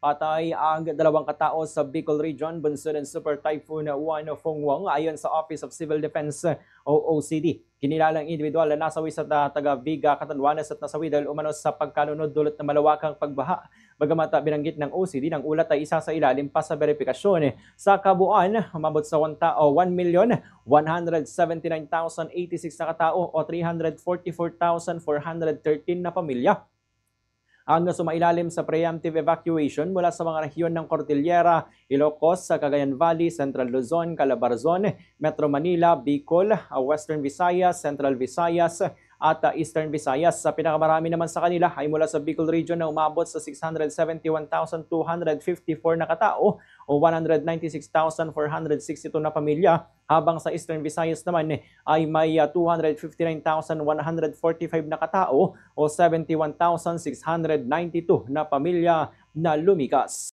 Patay ang 2 katao sa Bicol Region bunsod ng Super Typhoon Fongwang ayon sa Office of Civil Defense o OCD. Kinilalang individual na nasawi sa taga Viga, Catanduanes at nasawi dahil umano sa pagkalunod dulot ng malawakang pagbaha. Bagamat binanggit ng OCD, ng ulat ay isa sa ilalim pa sa verifikasyon. Sa kabuuan, umabot sa 1,179,086 na katao o 344,413 na pamilya ang sumailalim sa preemptive evacuation mula sa mga rehiyon ng Cordillera, Ilocos, Cagayan Valley, Central Luzon, Calabarzon, Metro Manila, Bicol, Western Visayas, Central Visayas at Eastern Visayas. Sa pinakamarami naman sa kanila ay mula sa Bicol Region na umabot sa 671,254 na katao o 196,462 na pamilya, habang sa Eastern Visayas naman ay may 259,145 na katao o 71,692 na pamilya na lumikas.